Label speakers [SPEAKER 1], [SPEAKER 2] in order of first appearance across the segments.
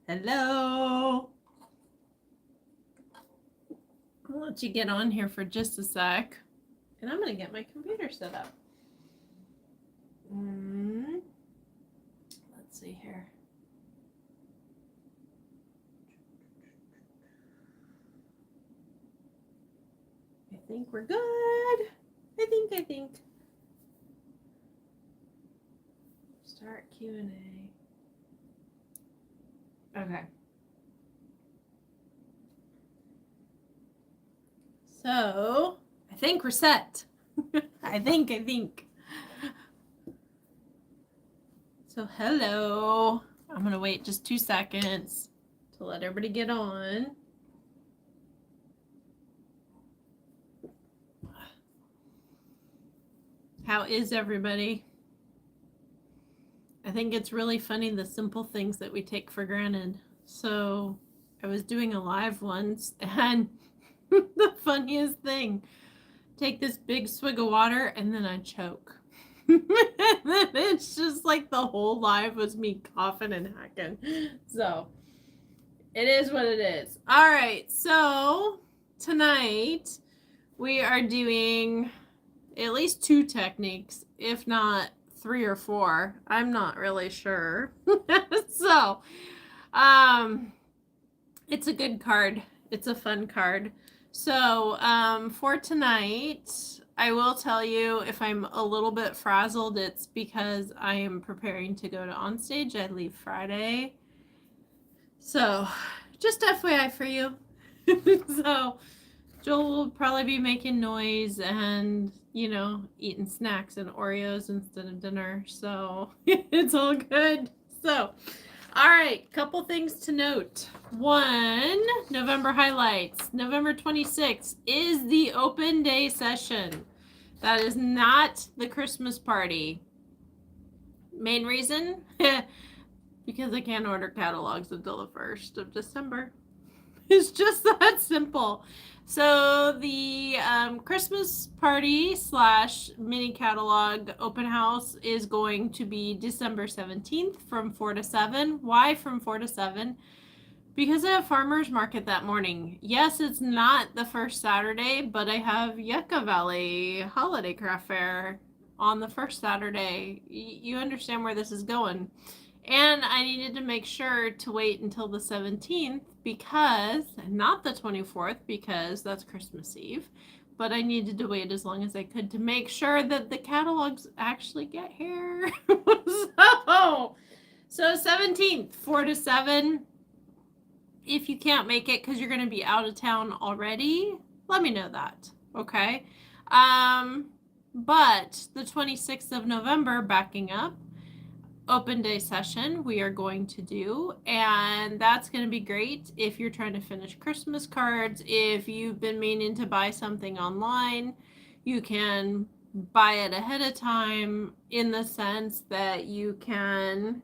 [SPEAKER 1] Hello. I'll let you get on here for just a sec. And I'm going to get my computer set up. Let's see here. I think we're good. I think. Start Q&A. Okay. So, I think we're set. I think. So, hello. I'm going to wait just 2 seconds to let everybody get on. How is everybody? I think it's really funny, the simple things that we take for granted. So I was doing a live once, and the funniest thing, take this big swig of water and then I choke. And then it's just like the whole live was me coughing and hacking. So it is what it is. All right, so tonight we are doing at least 2 techniques, if not 3 or 4. I'm not really sure. So, it's a good card. It's a fun card. So, for tonight, I will tell you, if I'm a little bit frazzled, it's because I am preparing to go to onstage. I leave Friday. So, just FYI for you. So, Joel will probably be making noise and, eating snacks and Oreos instead of dinner. So it's all good. So, all right, couple things to note. 1, November highlights. November 26th is the open day session. That is not the Christmas party. Main reason? Because I can't order catalogs until the 1st of December. It's just that simple. So the Christmas party / mini catalog open house is going to be December 17th from 4 to 7. Why from 4 to 7? Because I have farmers market that morning. Yes, it's not the first Saturday, but I have Yucca Valley Holiday Craft Fair on the first Saturday. You understand where this is going. And I needed to make sure to wait until the 17th because, not the 24th, because that's Christmas Eve, but I needed to wait as long as I could to make sure that the catalogs actually get here. So 17th, 4 to 7. If you can't make it because you're going to be out of town already, let me know that, okay? But the 26th of November, backing up, open day session we are going to do, and that's going to be great if you're trying to finish Christmas cards. If you've been meaning to buy something online, you can buy it ahead of time, in the sense that you can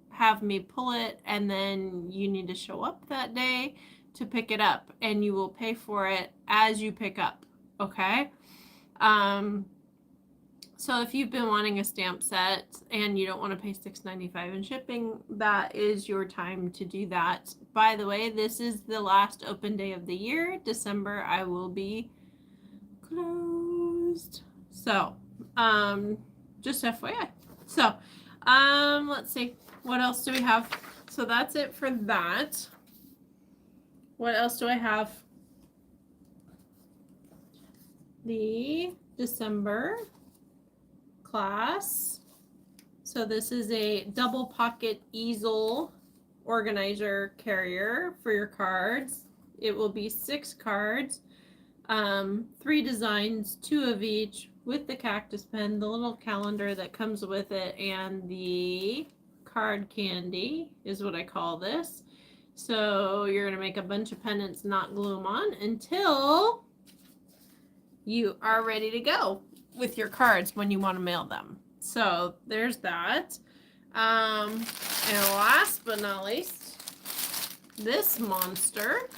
[SPEAKER 1] have me pull it and then you need to show up that day to pick it up, and you will pay for it as you pick up, okay? So if you've been wanting a stamp set and you don't want to pay $6.95 in shipping, that is your time to do that. By the way, this is the last open day of the year. December, I will be closed. So, just FYI. So, let's see. What else do we have? So that's it for that. What else do I have? The December class. So this is a double pocket easel organizer carrier for your cards. It will be 6 cards, 3 designs, 2 of each, with the cactus pen, the little calendar that comes with it, and the card candy is what I call this. So you're going to make a bunch of pennants, not glue them on until you are ready to go with your cards when you want to mail them. So there's that. And last but not least, this monster.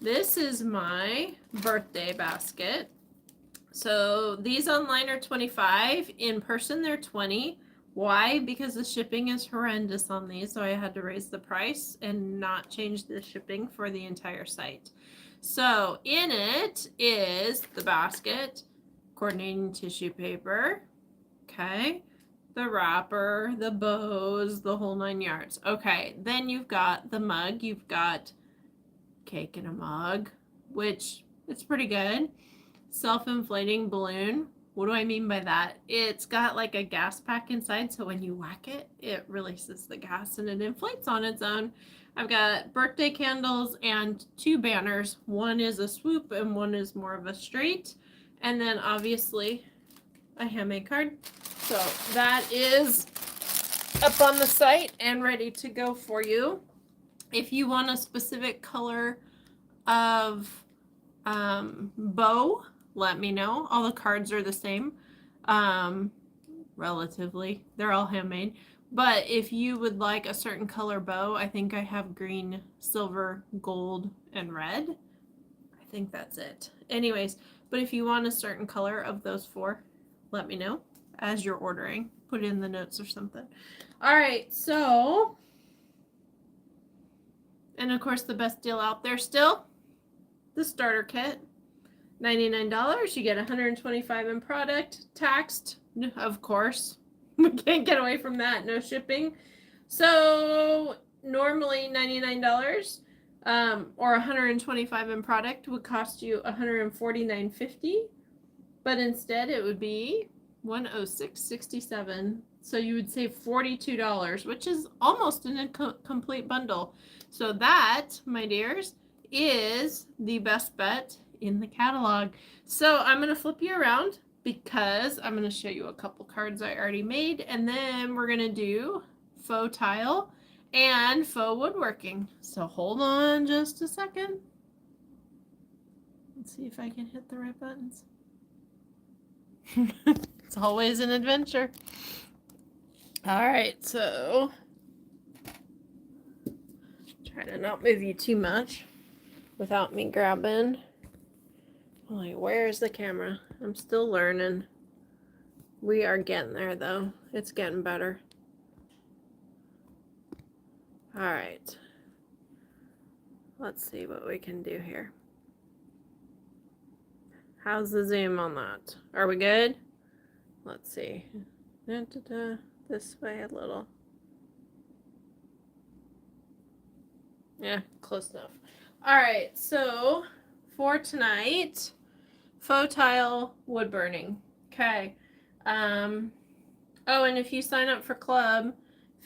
[SPEAKER 1] This is my birthday basket. So these online are $25. In person, they're $20. Why? Because the shipping is horrendous on these, so I had to raise the price and not change the shipping for the entire site. So in it is the basket, coordinating tissue paper, okay, the wrapper, the bows, the whole 9 yards. Okay, then you've got the mug. You've got cake in a mug, which it's pretty good. Self-inflating balloon. What do I mean by that? It's got like a gas pack inside, so when you whack it, it releases the gas and it inflates on its own. I've got birthday candles and 2 banners. One is a swoop and one is more of a straight. And then obviously a handmade card. So that is up on the site and ready to go for you. If you want a specific color of bow, let me know. All the cards are the same, relatively. They're all handmade. But if you would like a certain color bow, I think I have green, silver, gold, and red. I think that's it. Anyways, but if you want a certain color of those 4, let me know as you're ordering. Put it in the notes or something. All right, so, and of course the best deal out there still, the starter kit. $99. You get 125 in product, taxed, of course. We can't get away from that. No shipping. So normally $99 or 125 in product would cost you $149.50, but instead it would be $106.67. So you would save $42, which is almost in a complete bundle. So that, my dears, is the best bet in the catalog. So I'm going to flip you around because I'm going to show you a couple cards I already made, and then we're going to do faux tile and faux woodworking. So hold on just a second. Let's see if I can hit the right buttons. It's always an adventure. All right, so try to not move you too much without me grabbing. Like, where's the camera? I'm still learning. We are getting there, though. It's getting better. All right. Let's see what we can do here. How's the zoom on that? Are we good? Let's see. This way a little. Yeah, close enough. All right, so for tonight, faux tile wood burning. Okay. Oh, and if you sign up for club,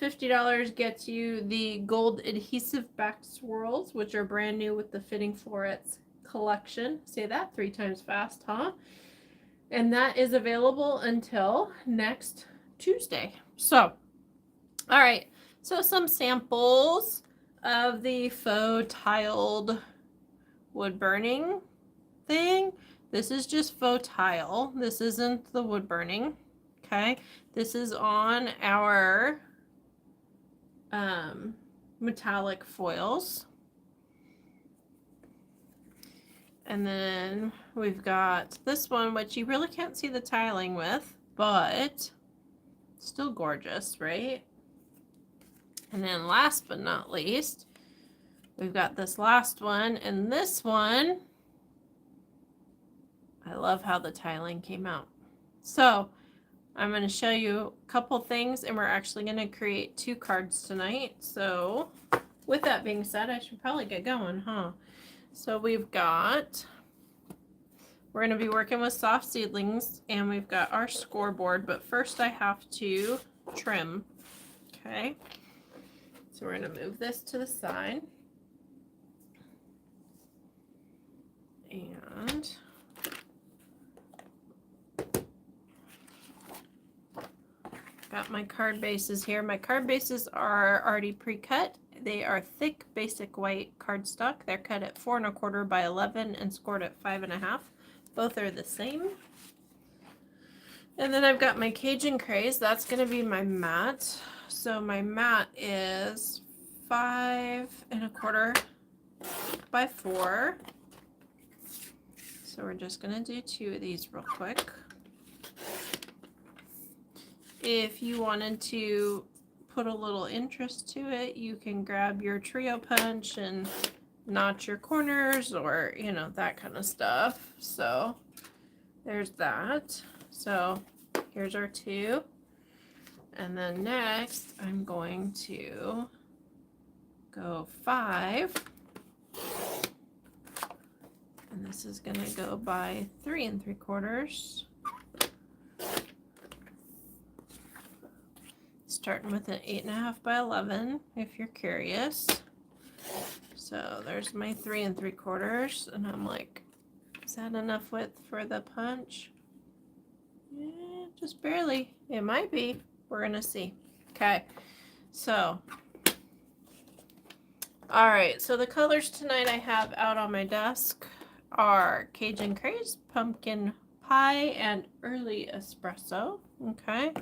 [SPEAKER 1] $50 gets you the gold adhesive back swirls, which are brand new with the Fitting Florets collection. Say that 3 times fast, huh? And that is available until next Tuesday. So, all right. So some samples of the faux tiled wood burning thing. This is just faux tile. This isn't the wood burning. Okay. This is on our metallic foils. And then we've got this one, which you really can't see the tiling with, but still gorgeous, right? And then last but not least, we've got this last one, and this one, I love how the tiling came out. So I'm going to show you a couple things, and we're actually going to create 2 cards tonight. So with that being said, I should probably get going, huh? So we're going to be working with soft seedlings, and we've got our scoreboard, but first I have to trim. Okay. So we're going to move this to the side. And got my card bases here. My card bases are already pre-cut. They are thick, basic white cardstock. They're cut at 4 1/4 by 11 and scored at 5 1/2. Both are the same. And then I've got my Cajun Craze. That's going to be my mat. So my mat is 5 1/4 by 4. So we're just going to do 2 of these real quick. If you wanted to put a little interest to it, you can grab your trio punch and notch your corners, or you know, that kind of stuff. So there's that. So here's our 2, and then next I'm going to go 5, and this is going to go by 3 3/4, starting with an 8.5 by 11 if you're curious. So there's my 3 3/4, and I'm like, is that enough width for the punch? Yeah, just barely. It might be. We're gonna see. Okay, so all right, so the colors tonight I have out on my desk are Cajun Craze, Pumpkin Pie, and Early Espresso. Okay,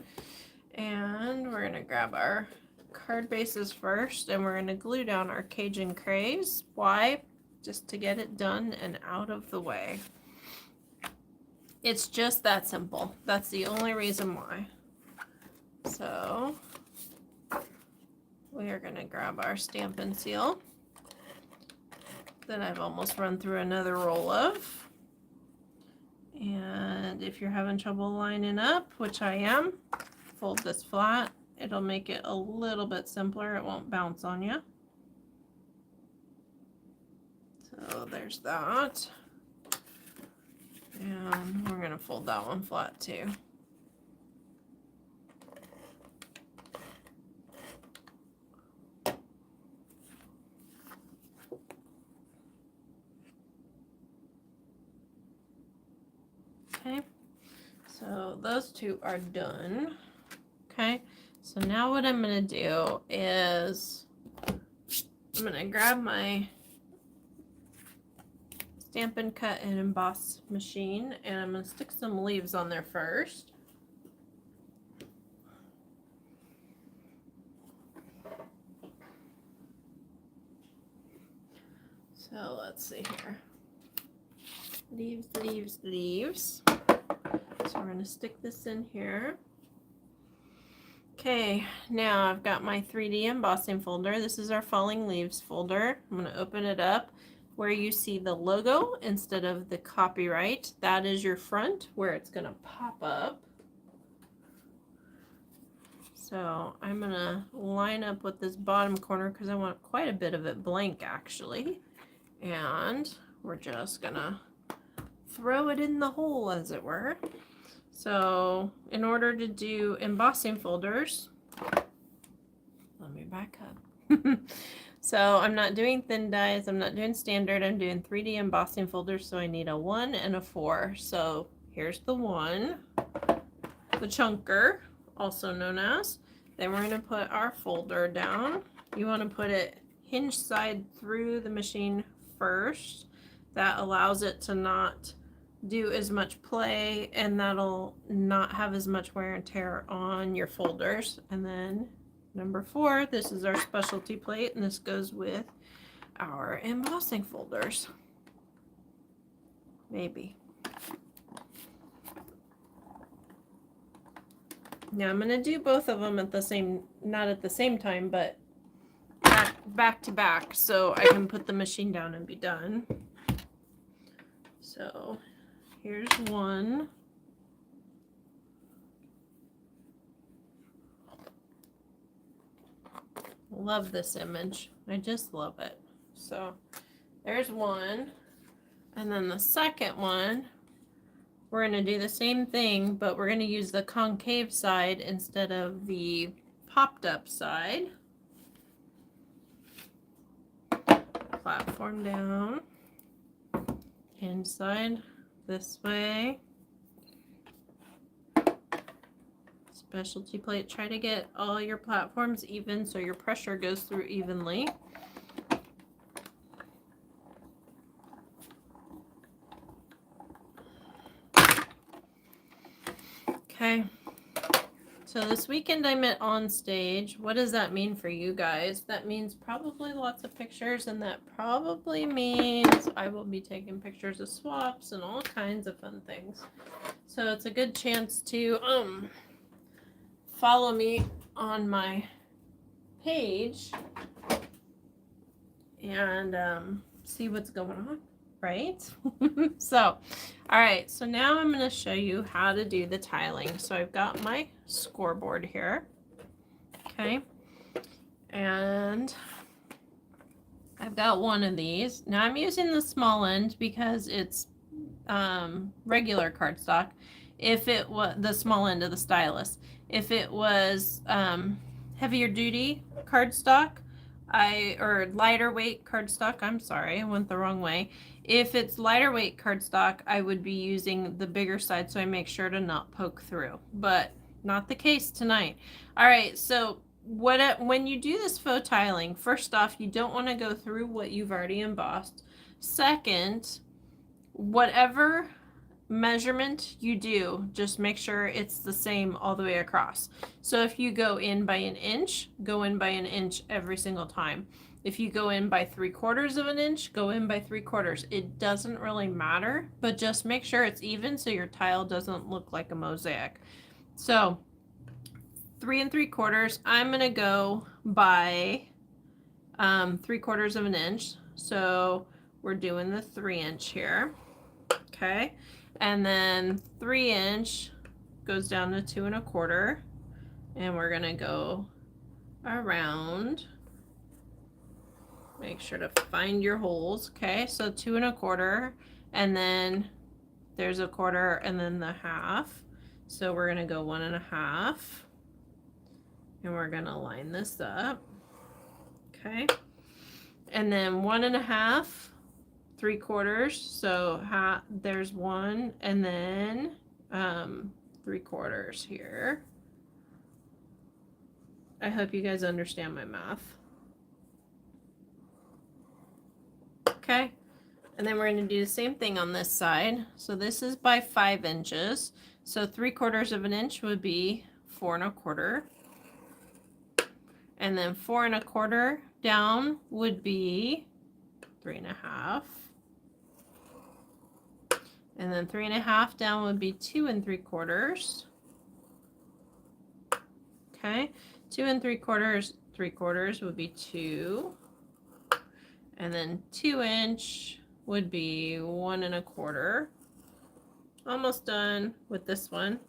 [SPEAKER 1] and we're gonna grab our card bases first, and we're gonna glue down our Cajun Craze. Why? Just to get it done and out of the way. It's just that simple. That's the only reason why. So we are going to grab our Stampin' Seal that I've almost run through another roll of. And if you're having trouble lining up, which I am, fold this flat. It'll make it a little bit simpler. It won't bounce on you. So there's that. And we're going to fold that one flat too. Okay, so those 2 are done. Okay, so now what I'm going to do is I'm going to grab my Stampin' Cut and Emboss machine, and I'm going to stick some leaves on there first. So let's see here. Leaves, leaves, leaves. So we're going to stick this in here. Okay, now I've got my 3D embossing folder. This is our Falling Leaves folder. I'm going to open it up. Where you see the logo instead of the copyright, that is your front where it's going to pop up. So I'm going to line up with this bottom corner because I want quite a bit of it blank actually. And we're just going to throw it in the hole, as it were. So in order to do embossing folders, let me back up. So I'm not doing thin dies, I'm not doing standard, I'm doing 3D embossing folders, so I need a 1 and a 4. So here's the 1, the chunker, also known as. Then we're going to put our folder down. You want to put it hinge side through the machine first. That allows it to not do as much play, and that'll not have as much wear and tear on your folders. And then number 4, this is our specialty plate, and this goes with our embossing folders. Maybe. Now I'm going to do both of them at the same, not at the same time, but back to back, so I can put the machine down and be done. So here's one. Love this image. I just love it. So there's one. And then the second one, we're going to do the same thing, but we're going to use the concave side instead of the popped up side. Platform down. Inside this way. Specialty plate. Try to get all your platforms even so your pressure goes through evenly. Okay, so this weekend I'm at On Stage. What does that mean for you guys? That means probably lots of pictures, and that probably means I will be taking pictures of swaps and all kinds of fun things. So it's a good chance to follow me on my page and see what's going on, right? So, all right, so now I'm going to show you how to do the tiling. So I've got my scoreboard here, okay, and I've got one of these. Now I'm using the small end because it's regular cardstock. If it was the small end of the stylus, if it was heavier duty cardstock, or lighter weight cardstock, I'm sorry, I went the wrong way. If it's lighter weight cardstock, I would be using the bigger side so I make sure to not poke through, but not the case tonight. All right, so when you do this faux tiling, first off, you don't want to go through what you've already embossed. Second, whatever measurement you do, just make sure it's the same all the way across. So if you go in by an inch, go in by an inch every single time. If you go in by 3/4 of an inch, go in by 3/4. It doesn't really matter, but just make sure it's even so your tile doesn't look like a mosaic. So 3 3/4, I'm gonna go by 3/4 of an inch. So we're doing the 3" here, okay, and then 3" goes down to 2 1/4, and we're gonna go around. Make sure to find your holes, okay? So 2 1/4, and then there's a 1/4, and then the 1/2. So we're gonna go 1 1/2. And we're going to line this up, okay, and then 1 1/2, 3/4, so there's 1, and then 3/4 here. I hope you guys understand my math, okay, and then we're going to do the same thing on this side. So this is by 5 inches, so 3/4 of an inch would be 4 1/4. And then 4 1/4 down would be 3 1/2. And then 3 1/2 down would be 2 3/4. Okay, 2 3/4, 3/4 would be 2. And then 2 inch would be 1 1/4. Almost done with this one.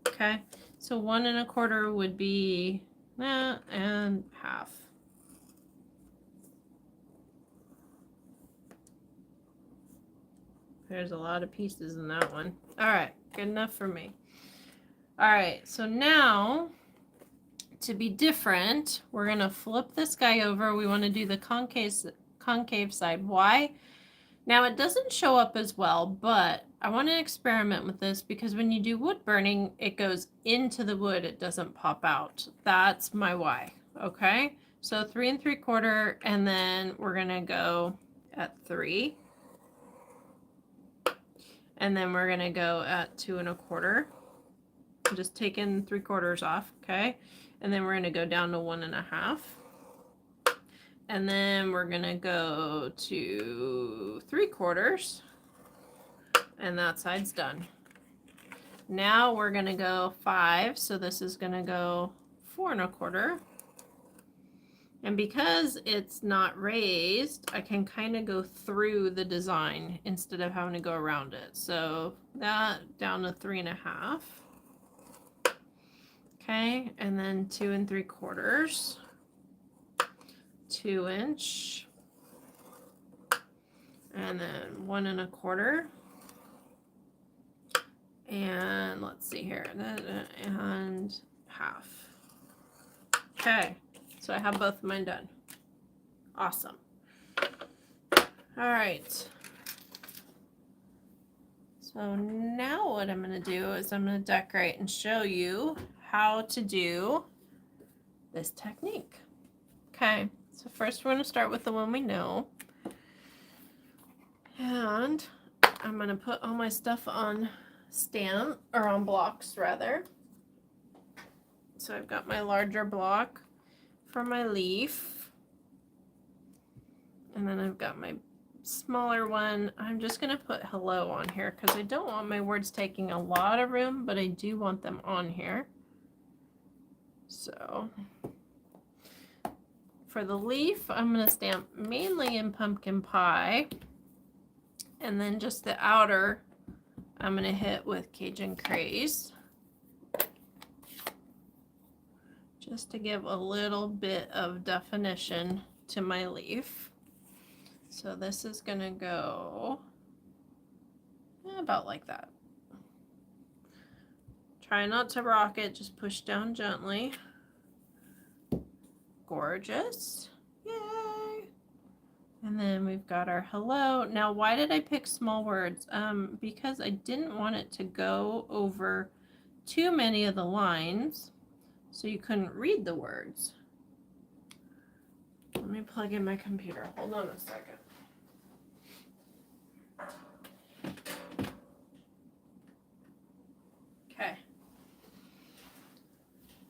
[SPEAKER 1] Okay, so 1 1/4 would be that and 1/2. There's a lot of pieces in that one. All right, good enough for me. All right, so now to be different, we're gonna flip this guy over. We want to do the concave side. Why? Now it doesn't show up as well, but I want to experiment with this because when you do wood burning, it goes into the wood. It doesn't pop out. That's my why. Okay. So 3 3/4, and then we're going to go at 3. And then we're going to go at 2 1/4. Just taking 3/4 off. Okay. And then we're going to go down to 1 1/2. And then we're going to go to 3/4, and that side's done. Now we're going to go 5, so this is going to go 4 1/4. And because it's not raised, I can kind of go through the design instead of having to go around it. So that down to 3 1/2. Okay, and then 2 3/4. 2 inch, and then 1 1/4, and let's see here, and 1/2. Okay, so I have both of mine done. Awesome. All right. So now what I'm going to do is I'm going to decorate and show you how to do this technique. Okay. So first we're going to start with the one we know, and I'm going to put all my stuff on on blocks rather. So I've got my larger block for my leaf, and then I've got my smaller one. I'm just going to put hello on here because I don't want my words taking a lot of room, but I do want them on here. So for the leaf, I'm going to stamp mainly in pumpkin pie. And then just the outer, I'm going to hit with Cajun Craze. Just to give a little bit of definition to my leaf. So this is going to go about like that. Try not to rock it, just push down gently. Gorgeous. Yay! And then we've got our hello. Now, why did I pick small words? Because I didn't want it to go over too many of the lines, so you couldn't read the words. Let me plug in my computer. Hold on a second. Okay.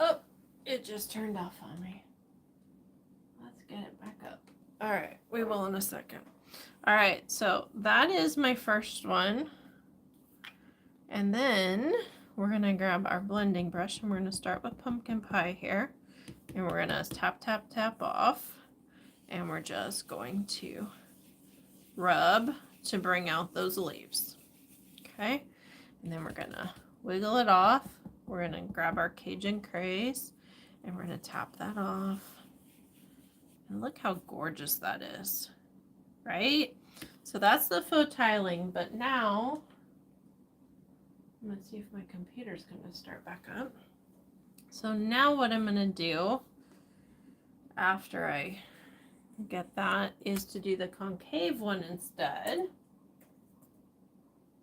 [SPEAKER 1] Oh, it just turned off on me. Let's get it back up. All right, we will in a second. All right, so that is my first one. And then we're gonna grab our blending brush and we're gonna start with pumpkin pie here. And we're gonna tap, tap, tap off. And we're just going to rub to bring out those leaves. Okay, and then we're gonna wiggle it off. We're gonna grab our Cajun Craze and we're gonna tap that off. And look how gorgeous that is, right? So that's the faux tiling, but now, let's see if my computer's gonna start back up. So now what I'm gonna do after I get that is to do the concave one instead.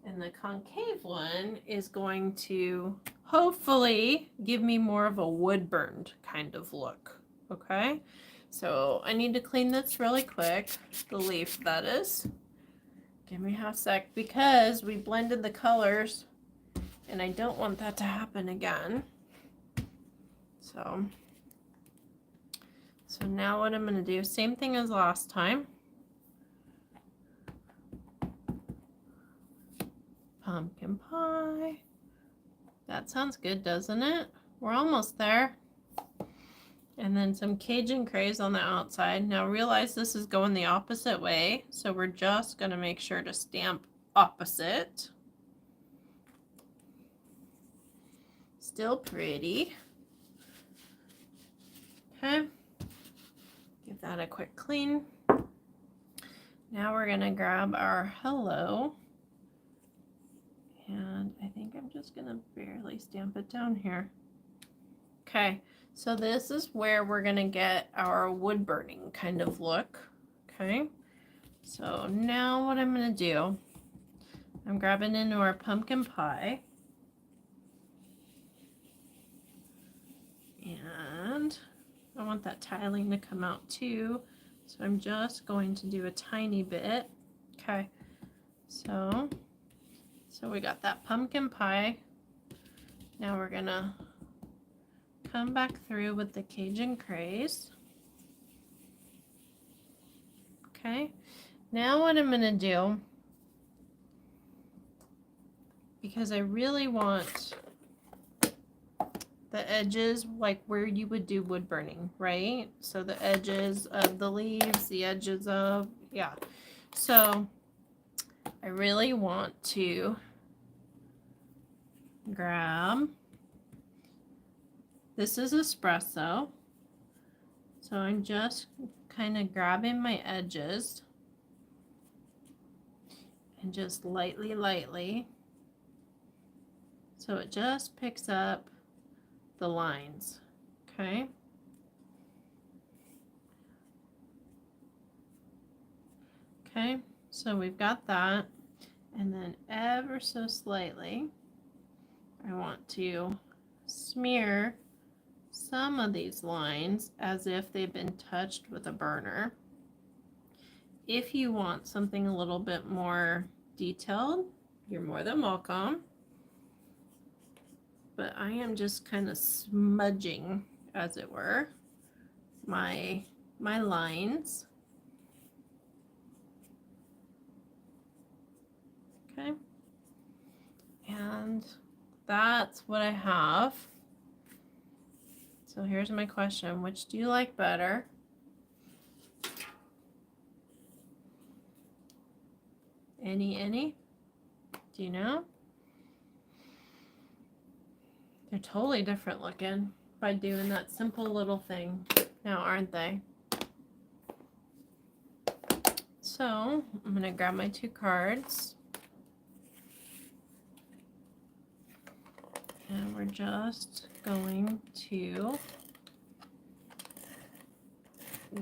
[SPEAKER 1] And the concave one is going to hopefully give me more of a wood burned kind of look, okay? So I need to clean this really quick, the leaf that is. Give me half a sec because we blended the colors and I don't want that to happen again. So now what I'm gonna do, same thing as last time. Pumpkin pie. That sounds good, doesn't it? We're almost there. And then some Cajun Craze on the outside. Now realize this is going the opposite way, so we're just going to make sure to stamp opposite. Still pretty. Okay. Give that a quick clean. Now we're going to grab our hello. And I think I'm just going to barely stamp it down here. Okay. So this is where we're going to get our wood burning kind of look. Okay. So now what I'm going to do, I'm grabbing into our pumpkin pie. And I want that tiling to come out too. So I'm just going to do a tiny bit. Okay. So we got that pumpkin pie. Now we're going to come back through with the Cajun Craze. Okay, now what I'm going to do, because I really want the edges like where you would do wood burning, right? So the edges of the leaves, the edges of, yeah. So I really want to grab, this is espresso, so I'm just kind of grabbing my edges and just lightly, so it just picks up the lines, okay? Okay, so we've got that, and then ever so slightly, I want to smear some of these lines as if they've been touched with a burner. If you want something a little bit more detailed, you're more than welcome. But I am just kind of smudging, as it were, my lines. Okay. And that's what I have. So here's my question. Which do you like better? Any? Do you know? They're totally different looking by doing that simple little thing now, aren't they? So I'm going to grab my 2 cards. And we're just going to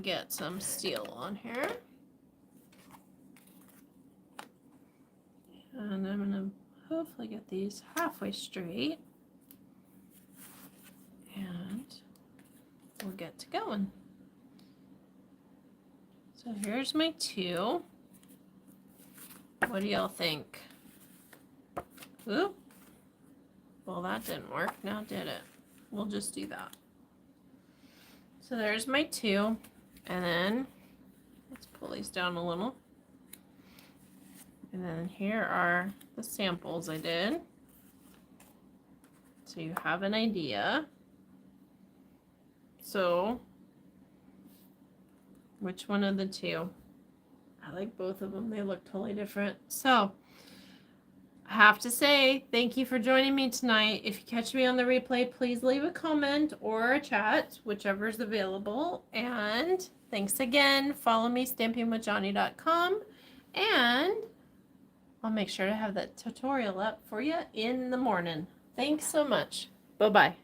[SPEAKER 1] get some steel on here. And I'm going to hopefully get these halfway straight. And we'll get to going. So here's my 2. What do y'all think? Oop. Well, that didn't work. Now did it? We'll just do that. So there's my 2. And then let's pull these down a little. And then here are the samples I did. So you have an idea. So which one of the 2? I like both of them. They look totally different. So I have to say thank you for joining me tonight. If you catch me on the replay, please leave a comment or a chat, whichever is available. And thanks again. Follow me, stampingwithjohnny.com, and I'll make sure to have that tutorial up for you in the morning. Thanks so much. Bye-bye.